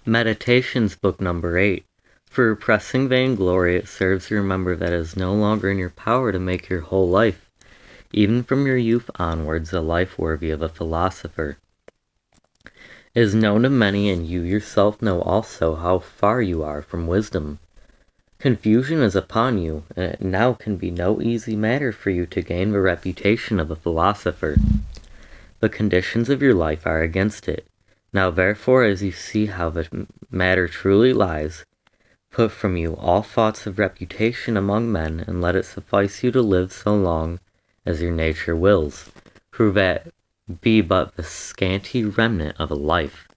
Meditations, book number 8. For repressing vainglory, it serves to remember that it is no longer in your power to make your whole life, even from your youth onwards, a life worthy of a philosopher. It is known to many, and you yourself know also, how far you are from wisdom. Confusion is upon you, and it now can be no easy matter for you to gain the reputation of a philosopher. The conditions of your life are against it. Now therefore, as you see how the matter truly lies, put from you all thoughts of reputation among men, and let it suffice you to live so long as your nature wills, for that be but the scanty remnant of a life.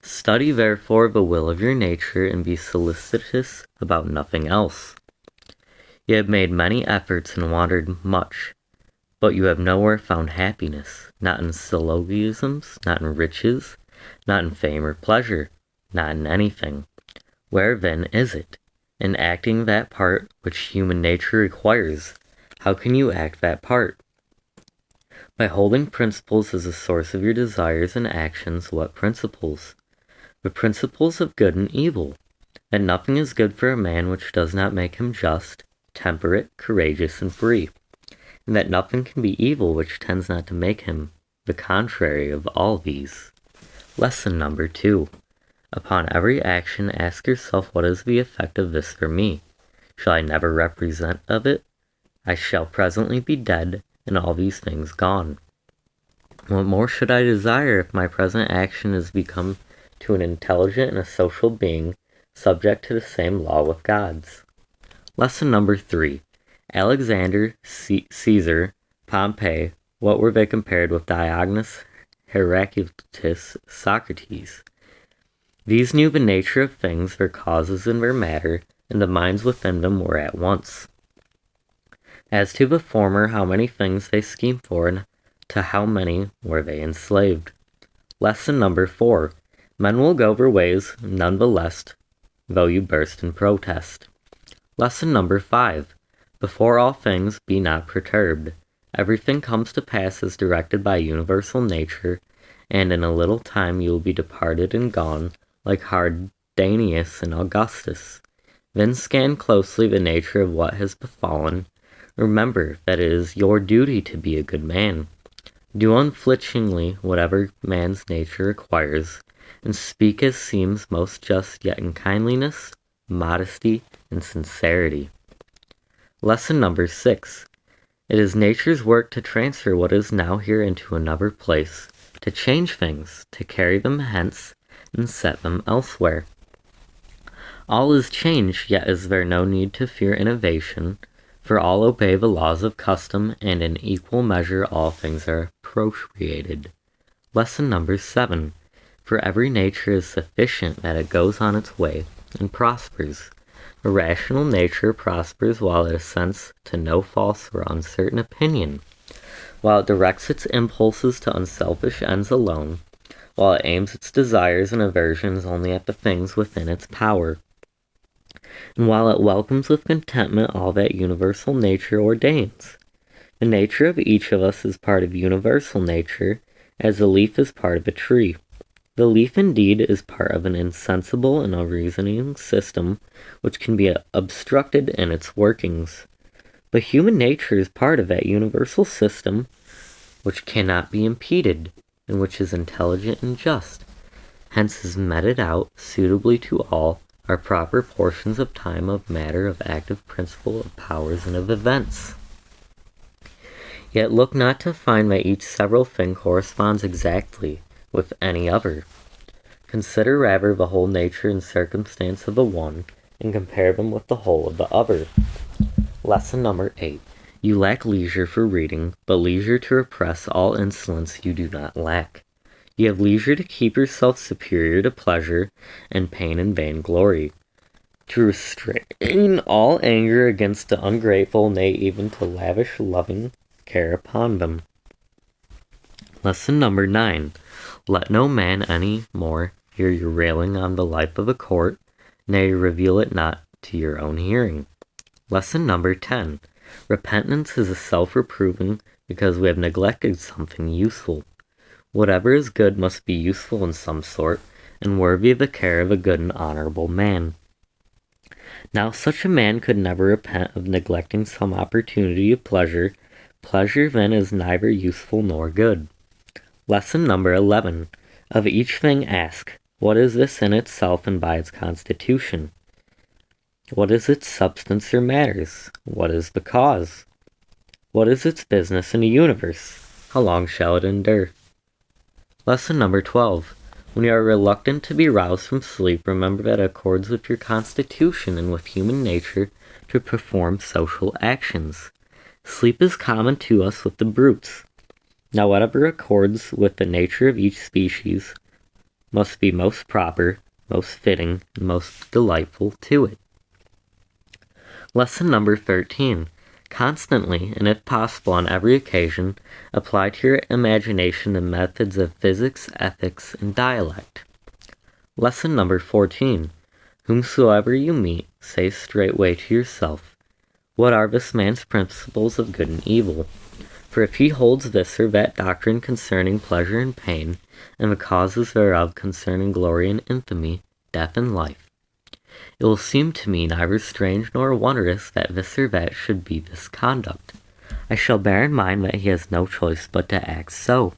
Study therefore the will of your nature, and be solicitous about nothing else. You have made many efforts and wandered much, but you have nowhere found happiness, not in syllogisms, not in riches, not in fame or pleasure, not in anything. Where then is it? In acting that part which human nature requires. How can you act that part? By holding principles as the source of your desires and actions. What principles? The principles of good and evil. That nothing is good for a man which does not make him just, temperate, courageous, and free, and that nothing can be evil which tends not to make him the contrary of all these. Lesson number 2. Upon every action, ask yourself, what is the effect of this for me? Shall I never represent of it? I shall presently be dead, and all these things gone. What more should I desire if my present action is become to an intelligent and a social being, subject to the same law with God's? Lesson number 3. Alexander, Caesar, Pompey, what were they compared with? Diogenes, Heraclitus, Socrates. These knew the nature of things, their causes and their matter, and the minds within them were at once. As to the former, how many things they schemed for, and to how many were they enslaved. Lesson number 4. Men will go their ways, none the less, though you burst in protest. Lesson number 5. Before all things, be not perturbed. Everything comes to pass as directed by universal nature, and in a little time you will be departed and gone, like Hardanius and Augustus. Then scan closely the nature of what has befallen. Remember that it is your duty to be a good man. Do unflinchingly whatever man's nature requires, and speak as seems most just, yet in kindliness, modesty, and sincerity. Lesson number 6. It is nature's work to transfer what is now here into another place, to change things, to carry them hence, and set them elsewhere. All is changed, yet is there no need to fear innovation, for all obey the laws of custom, and in equal measure all things are appropriated. Lesson number 7. For every nature is sufficient that it goes on its way and prospers. A rational nature prospers while it assents to no false or uncertain opinion, while it directs its impulses to unselfish ends alone, while it aims its desires and aversions only at the things within its power, and while it welcomes with contentment all that universal nature ordains. The nature of each of us is part of universal nature, as a leaf is part of a tree. The leaf indeed is part of an insensible and unreasoning system which can be obstructed in its workings. But human nature is part of that universal system which cannot be impeded, and which is intelligent and just. Hence is meted out, suitably to all, our proper portions of time, of matter, of active principle, of powers, and of events. Yet look not to find that each several thing corresponds exactly with any other. Consider rather the whole nature and circumstance of the one, and compare them with the whole of the other. Lesson number 8. You lack leisure for reading, but leisure to repress all insolence you do not lack. You have leisure to keep yourself superior to pleasure and pain and vainglory, to restrain all anger against the ungrateful, nay, even to lavish loving care upon them. Lesson number 9. Let no man any more hear your railing on the life of a court, nay, reveal it not to your own hearing. Lesson number 10. Repentance is a self-reproving because we have neglected something useful. Whatever is good must be useful in some sort, and worthy of the care of a good and honorable man. Now such a man could never repent of neglecting some opportunity of pleasure. Pleasure then is neither useful nor good. Lesson number 11. Of each thing ask, what is this in itself and by its constitution? What is its substance or matters? What is the cause? What is its business in the universe? How long shall it endure? Lesson number 12. When you are reluctant to be roused from sleep, remember that it accords with your constitution and with human nature to perform social actions. Sleep is common to us with the brutes. Now whatever accords with the nature of each species must be most proper, most fitting, and most delightful to it. Lesson number 13. Constantly, and if possible on every occasion, apply to your imagination the methods of physics, ethics, and dialect. Lesson number 14. Whomsoever you meet, say straightway to yourself, what are this man's principles of good and evil? For if he holds this or that doctrine concerning pleasure and pain, and the causes thereof concerning glory and infamy, death and life, it will seem to me neither strange nor wondrous that this or that should be this conduct. I shall bear in mind that he has no choice but to act so.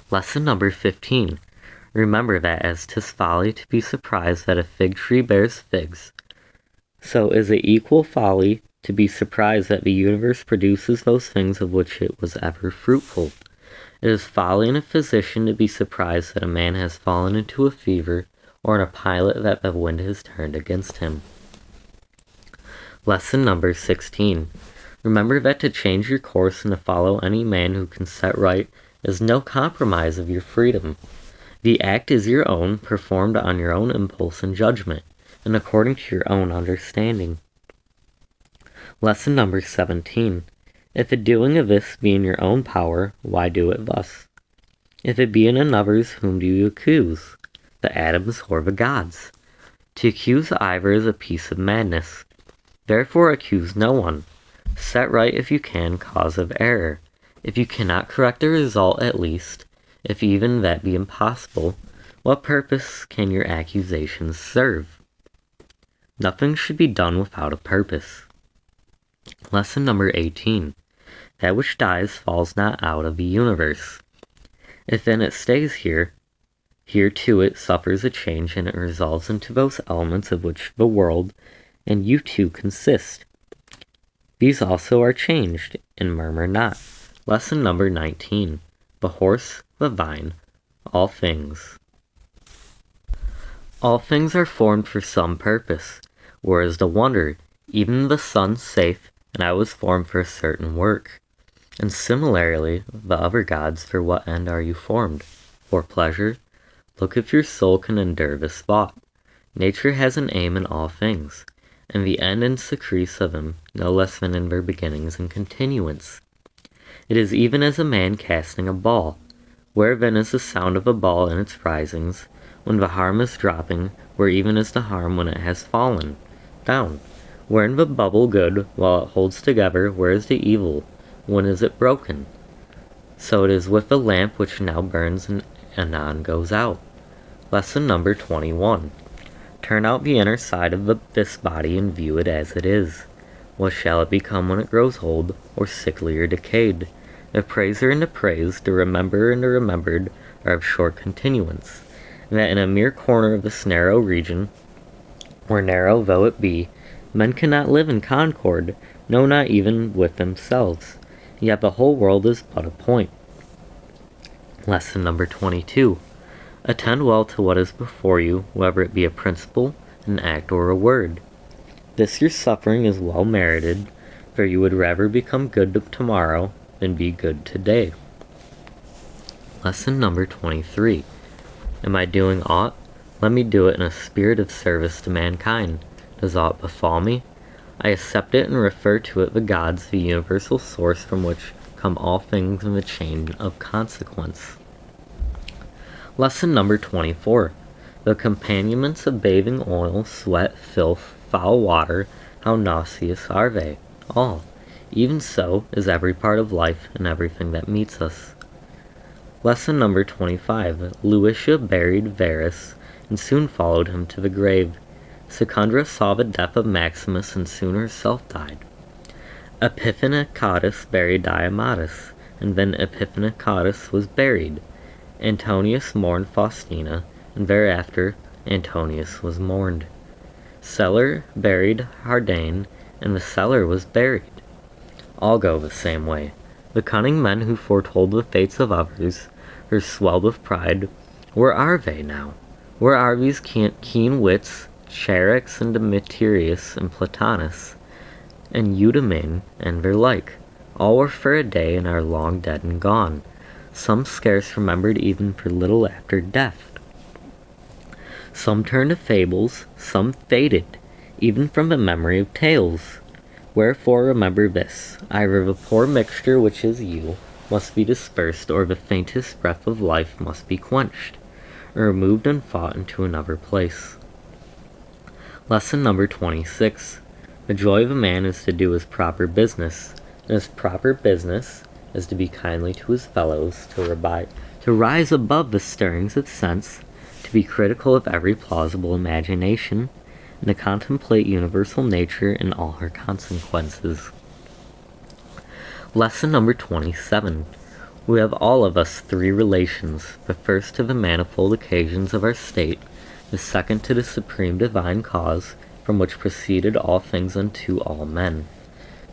Lesson number 15. Remember that as 'tis folly to be surprised that a fig tree bears figs, so is it equal folly to be surprised that the universe produces those things of which it was ever fruitful. It is folly in a physician to be surprised that a man has fallen into a fever, or in a pilot that the wind has turned against him. Lesson number 16. Remember that to change your course and to follow any man who can set right is no compromise of your freedom. The act is your own, performed on your own impulse and judgment, and according to your own understanding. Lesson number 17. If the doing of this be in your own power, why do it thus? If it be in another's, whom do you accuse? The atoms or the gods? To accuse either is a piece of madness. Therefore accuse no one. Set right if you can cause of error. If you cannot correct the result at least, if even that be impossible, what purpose can your accusations serve? Nothing should be done without a purpose. Lesson number 18. That which dies falls not out of the universe. If then it stays here too it suffers a change, and it resolves into those elements of which the world and you too consist. These also are changed, and murmur not. Lesson number 19. The horse, the vine, all things. All things are formed for some purpose, whereas the wonder, even the sun saith, and I was formed for a certain work. And similarly, the other gods, for what end are you formed? For pleasure? Look if your soul can endure this thought. Nature has an aim in all things, and the end and secrece of them, no less than in their beginnings and continuance. It is even as a man casting a ball. Where then is the sound of a ball in its risings, when the harm is dropping, where even is the harm when it has fallen down? Where in the bubble good, while it holds together, where is the evil, when is it broken? So it is with the lamp which now burns and anon goes out. Lesson number 21. Turn out the inner side of this body and view it as it is. What shall it become when it grows old, or sickly or decayed? The praiser and the praised, the rememberer and the remembered, are of short continuance, and that in a mere corner of this narrow region, or narrow though it be, men cannot live in concord, no, not even with themselves, yet the whole world is but a point. Lesson number 22. Attend well to what is before you, whether it be a principle, an act, or a word. This your suffering is well merited, for you would rather become good tomorrow than be good today. Lesson number 23. Am I doing aught? Let me do it in a spirit of service to mankind. Does aught befall me? I accept it and refer to it the gods, the universal source from which come all things in the chain of consequence. Lesson number 24. The accompaniments of bathing oil, sweat, filth, foul water, how nauseous are they? All. Even so is every part of life and everything that meets us. Lesson number 25. Lucia buried Varus, and soon followed him to the grave. Secundra saw the death of Maximus, and soon herself died. Epiphanecatus buried Diamatus, and then Epiphanecatus was buried. Antonius mourned Faustina, and thereafter Antonius was mourned. Celer buried Hardane, and the Celer was buried. All go the same way. The cunning men who foretold the fates of others, or swelled with pride, where are they now? Where are these keen wits, Charax and Demetrius and Plotinus, and Eudaemon and their like? All were for a day and are long dead and gone, some scarce remembered even for little after death. Some turned to fables, some faded, even from the memory of tales. Wherefore remember this, either the poor mixture which is you must be dispersed, or the faintest breath of life must be quenched, or removed and fought into another place. Lesson number 26. The joy of a man is to do his proper business, and his proper business is to be kindly to his fellows, to rise above the stirrings of sense, to be critical of every plausible imagination, and to contemplate universal nature in all her consequences. Lesson number 27. We have all of us three relations, the first to the manifold occasions of our state, the second to the supreme divine cause, from which proceeded all things unto all men,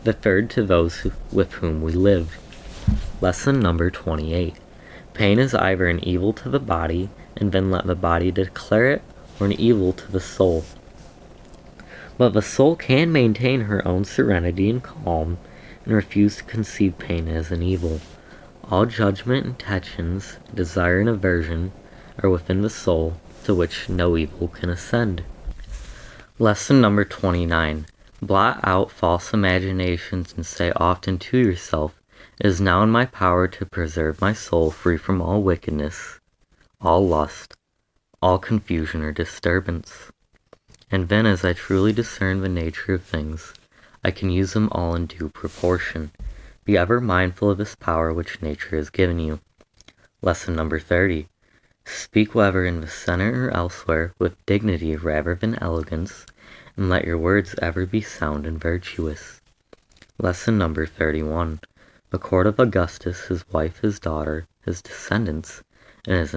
the third to those with whom we live. Lesson number 28. Pain is either an evil to the body, and then let the body declare it, or an evil to the soul. But the soul can maintain her own serenity and calm, and refuse to conceive pain as an evil. All judgment, intentions, desire, and aversion are within the soul, to which no evil can ascend. Lesson number 29. Blot out false imaginations, and say often to yourself, it is now in my power to preserve my soul free from all wickedness, all lust, all confusion or disturbance. And then, as I truly discern the nature of things, I can use them all in due proportion. Be ever mindful of this power which nature has given you. Lesson number 30. Speak whether in the Senate or elsewhere with dignity rather than elegance, and let your words ever be sound and virtuous. Lesson number 31. The court of Augustus, his wife, his daughter, his descendants, and his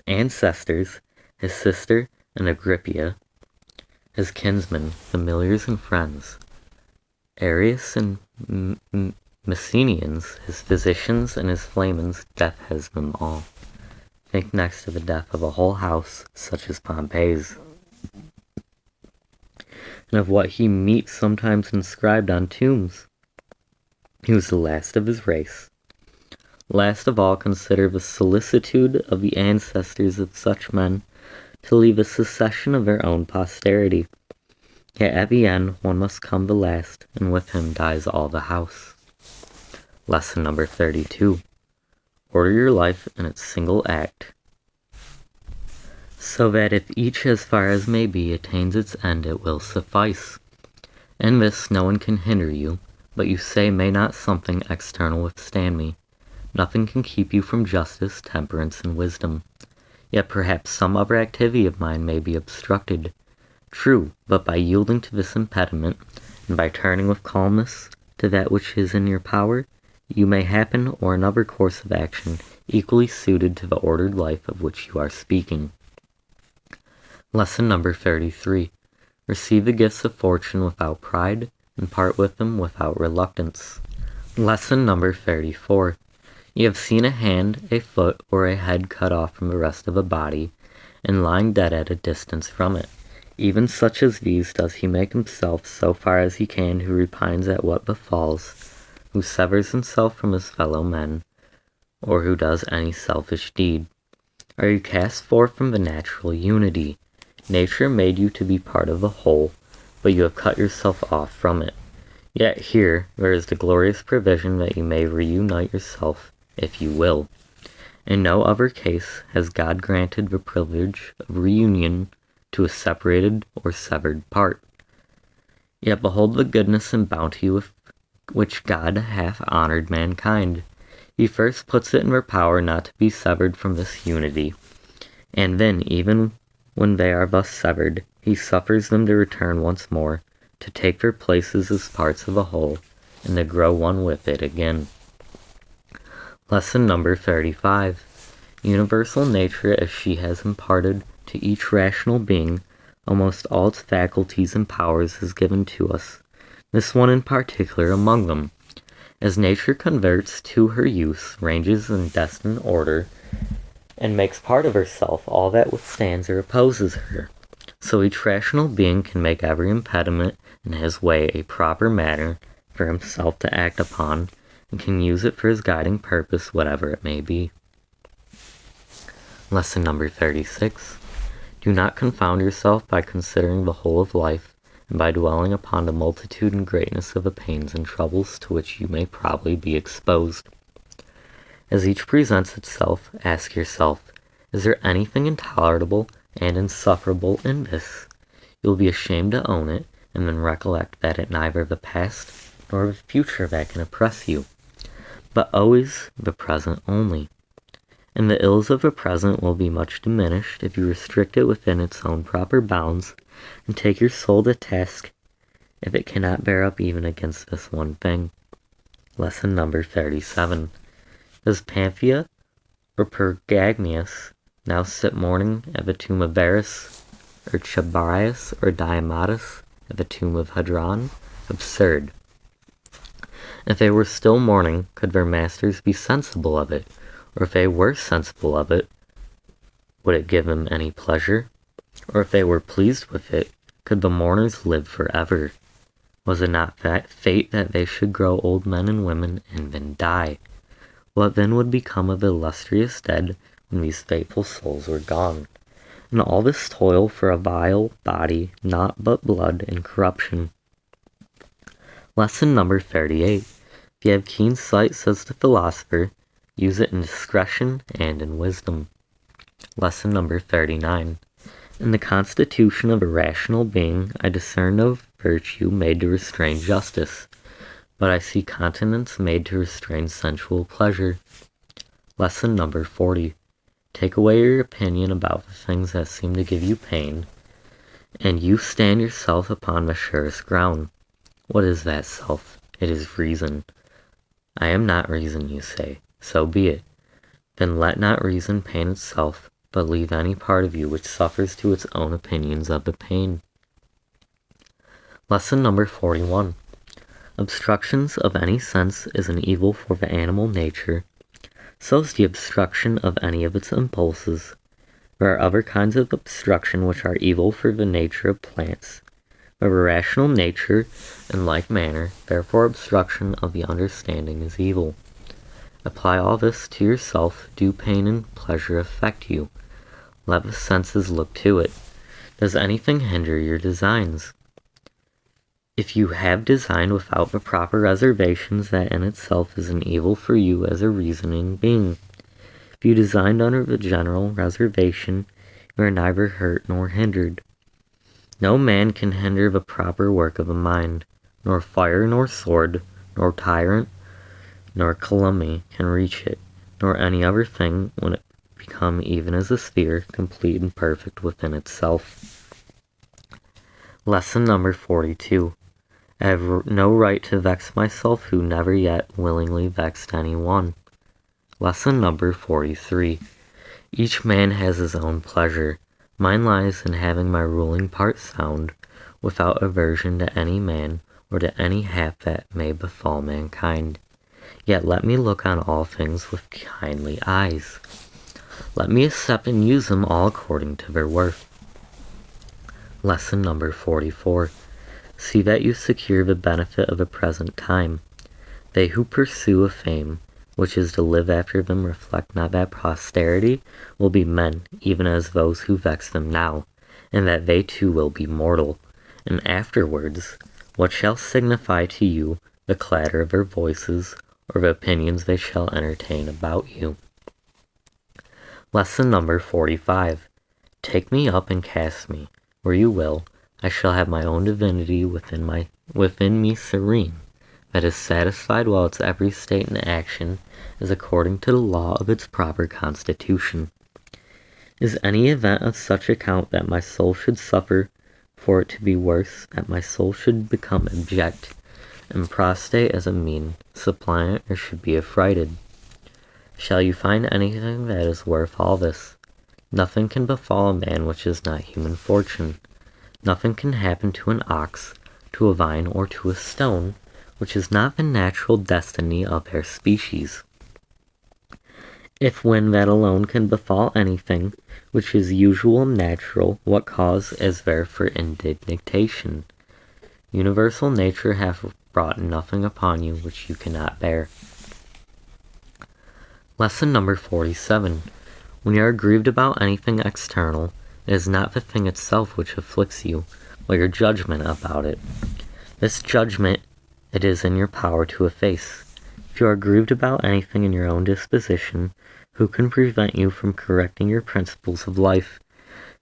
ancestors, his sister and Agrippia, his kinsmen, familiars and friends, Arius and Messenians, his physicians and his flamens, death has them all. Think next to the death of a whole house, such as Pompey's, and of what he meets sometimes inscribed on tombs. He was the last of his race. Last of all, consider the solicitude of the ancestors of such men to leave a succession of their own posterity. Yet at the end one must come the last, and with him dies all the house. Lesson number 32. Order your life in its single act, so that if each as far as may be attains its end, it will suffice. In this no one can hinder you, but you say, may not something external withstand me? Nothing can keep you from justice, temperance, and wisdom. Yet perhaps some other activity of mine may be obstructed. True, but by yielding to this impediment, and by turning with calmness to that which is in your power, you may happen or another course of action equally suited to the ordered life of which you are speaking. Lesson number 33. Receive the gifts of fortune without pride, and part with them without reluctance. Lesson number 34. You have seen a hand, a foot, or a head cut off from the rest of a body, and lying dead at a distance from it. Even such as these does he make himself so far as he can, who repines at what befalls, who severs himself from his fellow men, or who does any selfish deed. Are you cast forth from the natural unity? Nature made you to be part of the whole, but you have cut yourself off from it. Yet here there is the glorious provision that you may reunite yourself, if you will. In no other case has God granted the privilege of reunion to a separated or severed part. Yet behold the goodness and bounty with which God hath honored mankind. He first puts it in their power not to be severed from this unity, and then, even when they are thus severed, he suffers them to return once more, to take their places as parts of a whole, and to grow one with it again. Lesson number 35. Universal nature, as she has imparted to each rational being almost all its faculties and powers, is given to us, this one in particular among them. As nature converts to her use, ranges in destined order, and makes part of herself all that withstands or opposes her, so each rational being can make every impediment in his way a proper matter for himself to act upon, and can use it for his guiding purpose, whatever it may be. Lesson number 36. Do not confound yourself by considering the whole of life, and by dwelling upon the multitude and greatness of the pains and troubles to which you may probably be exposed. As each presents itself, ask yourself, is there anything intolerable and insufferable in this? You will be ashamed to own it, and then recollect that it neither the past nor the future that can oppress you, but always the present only. And the ills of the present will be much diminished if you restrict it within its own proper bounds, and take your soul to task if it cannot bear up even against this one thing. Lesson number 37. Does Panthea or Pergamius now sit mourning at the tomb of Varus, or Chabrias or Diomatus at the tomb of Hadron? Absurd. If they were still mourning, could their masters be sensible of it? Or if they were sensible of it, would it give them any pleasure? Or if they were pleased with it, could the mourners live forever? Was it not fate that they should grow old men and women, and then die? What then would become of the illustrious dead when these faithful souls were gone? And all this toil for a vile body, naught but blood and corruption. Lesson number 38. If you have keen sight, says the philosopher, use it in discretion and in wisdom. Lesson number 39. In the constitution of a rational being, I discern no virtue made to restrain justice, but I see continence made to restrain sensual pleasure. Lesson number 40. Take away your opinion about the things that seem to give you pain, and you stand yourself upon the surest ground. What is that self? It is reason. I am not reason, you say. So be it. Then let not reason pain itself, but leave any part of you which suffers to its own opinions of the pain. Lesson number 41. Obstructions of any sense is an evil for the animal nature. So is the obstruction of any of its impulses. There are other kinds of obstruction which are evil for the nature of plants. But a rational nature, in like manner, therefore obstruction of the understanding is evil. Apply all this to yourself. Do pain and pleasure affect you? Let the senses look to it. Does anything hinder your designs? If you have designed without the proper reservations, that in itself is an evil for you as a reasoning being. If you designed under the general reservation, you are neither hurt nor hindered. No man can hinder the proper work of a mind, nor fire, nor sword, nor tyrant, nor calumny can reach it, nor any other thing when it become even as a sphere, complete and perfect within itself. Lesson number 42. I have no right to vex myself who never yet willingly vexed anyone. Lesson number 43. Each man has his own pleasure. Mine lies in having my ruling part sound, without aversion to any man, or to any hap that may befall mankind. Yet let me look on all things with kindly eyes. Let me accept and use them all according to their worth. Lesson number 44. See that you secure the benefit of the present time. They who pursue a fame, which is to live after them, reflect not that posterity will be men, even as those who vex them now, and that they too will be mortal. And afterwards, what shall signify to you the clatter of their voices, or the opinions they shall entertain about you? Lesson number 45. Take me up and cast me where you will. I shall have my own divinity within me serene. that is satisfied while its every state and action is according to the law of its proper constitution. Is any event of such account that my soul should suffer for it to be worse, that my soul should become abject and prostrate as a mean, suppliant, or should be affrighted? Shall you find anything that is worth all this? Nothing can befall a man which is not human fortune. Nothing can happen to an ox, to a vine, or to a stone, which is not the natural destiny of their species. If when that alone can befall anything, which is usual and natural, what cause is there for indignation? Universal nature hath brought nothing upon you which you cannot bear. Lesson number 47. When you are grieved about anything external, it is not the thing itself which afflicts you, but your judgment about it. This judgment it is in your power to efface. If you are grieved about anything in your own disposition, who can prevent you from correcting your principles of life?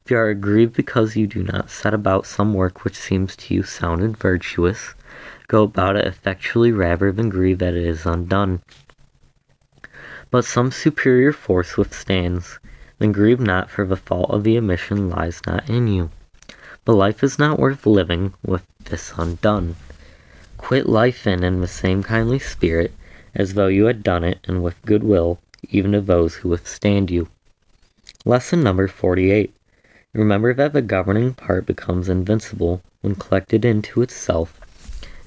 If you are grieved because you do not set about some work which seems to you sound and virtuous, go about it effectually rather than grieve that it is undone. But some superior force withstands, then grieve not, for the fault of the omission lies not in you. But life is not worth living with this undone. Quit life in the same kindly spirit as though you had done it, and with good will, even to those who withstand you. Lesson number 48. Remember that the governing part becomes invincible when collected into itself.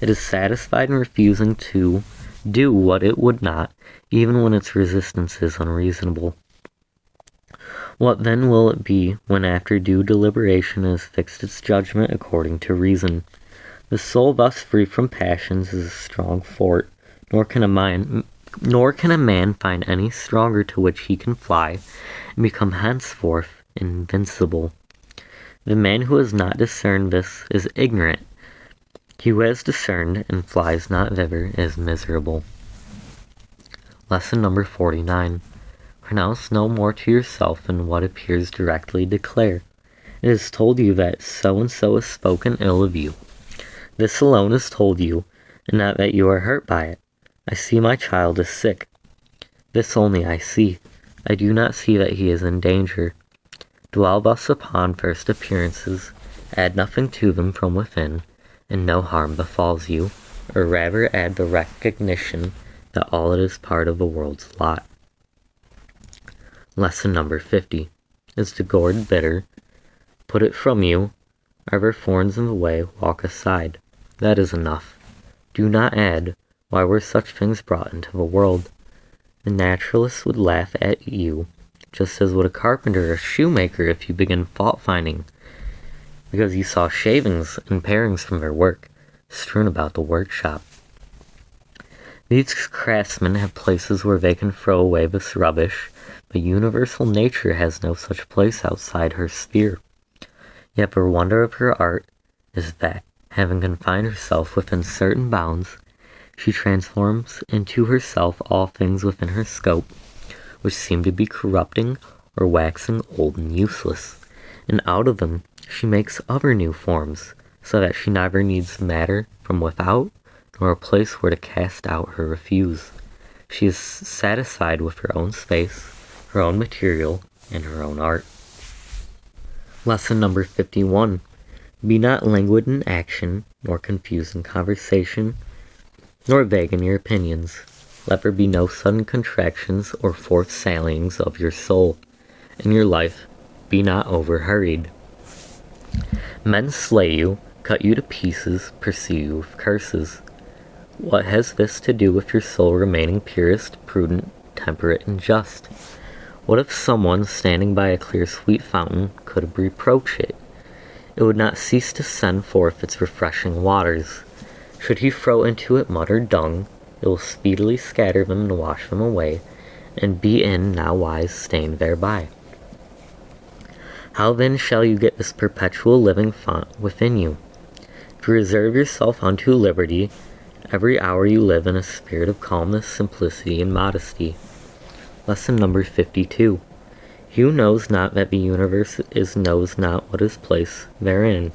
It is satisfied in refusing to do what it would not, even when its resistance is unreasonable. What then will it be when after due deliberation it has fixed its judgment according to reason? The soul thus free from passions is a strong fort, nor can a man find any stronger to which he can fly and become henceforth invincible. The man who has not discerned this is ignorant. He who has discerned and flies not thither is miserable. Lesson number 49. Pronounce no more to yourself than what appears directly declare. It is told you that so-and-so has spoken ill of you. This alone is told you, and not that you are hurt by it. I see my child is sick. This only I see. I do not see that he is in danger. Dwell thus upon first appearances, add nothing to them from within, and no harm befalls you, or rather add the recognition that all it is part of the world's lot. Lesson number 50. Is the gourd bitter? Put it from you. Are there thorns in the way? Walk aside. That is enough. Do not add, why were such things brought into the world? The naturalist would laugh at you, just as would a carpenter or shoemaker if you begin fault-finding, because you saw shavings and parings from their work strewn about the workshop. These craftsmen have places where they can throw away this rubbish, but universal nature has no such place outside her sphere. Yet the wonder of her art is that, having confined herself within certain bounds, she transforms into herself all things within her scope, which seem to be corrupting or waxing old and useless, and out of them she makes other new forms, so that she neither needs matter from without, nor a place where to cast out her refuse. She is satisfied with her own space, her own material, and her own art. Lesson number 51. Be not languid in action, nor confused in conversation, nor vague in your opinions. Let there be no sudden contractions or forth sallyings of your soul. In your life, be not over-hurried. Men slay you, cut you to pieces, pursue you with curses. What has this to do with your soul remaining purest, prudent, temperate, and just? What if someone standing by a clear sweet fountain could reproach it? It would not cease to send forth its refreshing waters. Should he throw into it mud or dung, it will speedily scatter them and wash them away, and be in now wise stained thereby. How then shall you get this perpetual living fount within you? If you reserve yourself unto liberty, every hour you live in a spirit of calmness, simplicity, and modesty. Lesson number 52. He who knows not that the universe knows not what is placed therein.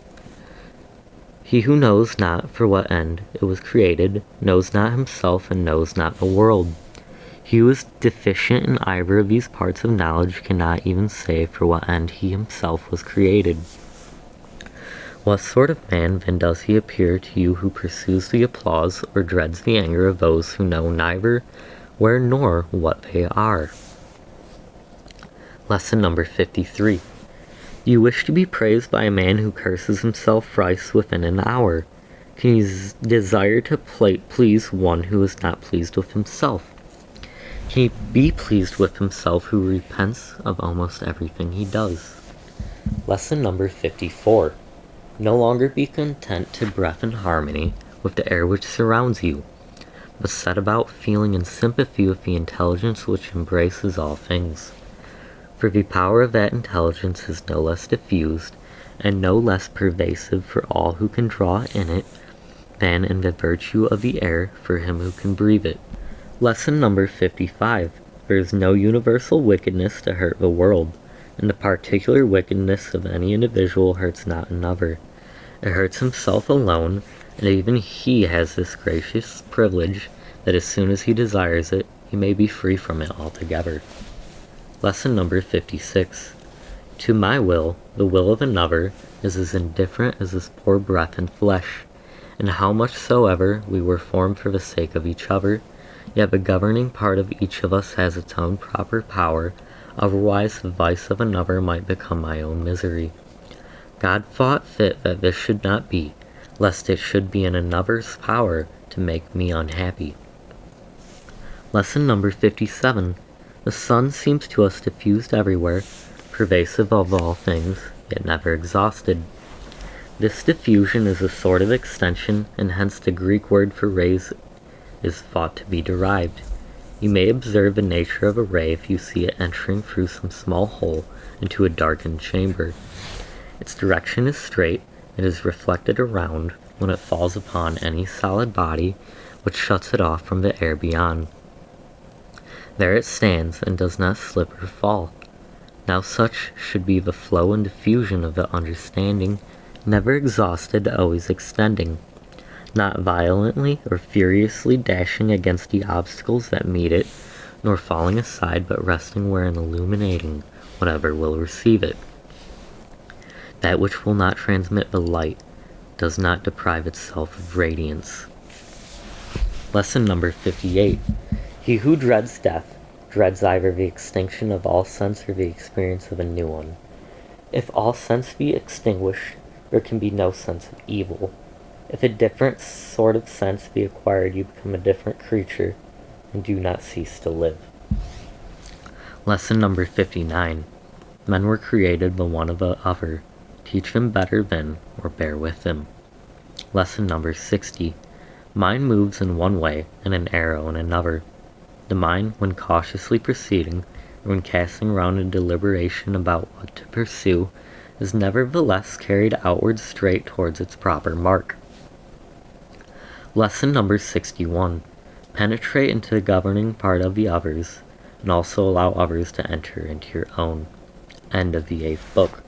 He who knows not for what end it was created, knows not himself and knows not the world. He who is deficient in either of these parts of knowledge cannot even say for what end he himself was created. What sort of man then does he appear to you who pursues the applause or dreads the anger of those who know neither where nor what they are? Lesson number 53. You wish to be praised by a man who curses himself thrice within an hour. Can you desire to please one who is not pleased with himself? Can he be pleased with himself who repents of almost everything he does? Lesson number 54. No longer be content to breath in harmony with the air which surrounds you, but set about feeling in sympathy with the intelligence which embraces all things. For the power of that intelligence is no less diffused and no less pervasive for all who can draw in it than in the virtue of the air for him who can breathe it. Lesson number 55. There is no universal wickedness to hurt the world, and the particular wickedness of any individual hurts not another. It hurts himself alone, and even he has this gracious privilege that as soon as he desires it, he may be free from it altogether. Lesson number 56. To my will, the will of another is as indifferent as this poor breath and flesh, and how much soever we were formed for the sake of each other, yet the governing part of each of us has its own proper power, otherwise the vice of another might become my own misery. God thought fit that this should not be, lest it should be in another's power to make me unhappy. Lesson number 57. The sun seems to us diffused everywhere, pervasive of all things, yet never exhausted. This diffusion is a sort of extension, and hence the Greek word for rays is thought to be derived. You may observe the nature of a ray if you see it entering through some small hole into a darkened chamber. Its direction is straight, it is reflected around when it falls upon any solid body which shuts it off from the air beyond. There it stands and does not slip or fall. Now such should be the flow and diffusion of the understanding, never exhausted, always extending, not violently or furiously dashing against the obstacles that meet it, nor falling aside, but resting where and illuminating whatever will receive it. That which will not transmit the light does not deprive itself of radiance. Lesson number 58. He who dreads death dreads either the extinction of all sense or the experience of a new one. If all sense be extinguished, there can be no sense of evil. If a different sort of sense be acquired, you become a different creature and do not cease to live. Lesson number 59. Men were created the one of the other. Teach them better than, or bear with them. Lesson number 60. Mind moves in one way and an arrow in another. The mind, when cautiously proceeding, or when casting round in deliberation about what to pursue, is nevertheless carried outward straight towards its proper mark. Lesson number 61. Penetrate into the governing part of the others, and also allow others to enter into your own. End of the 8th book.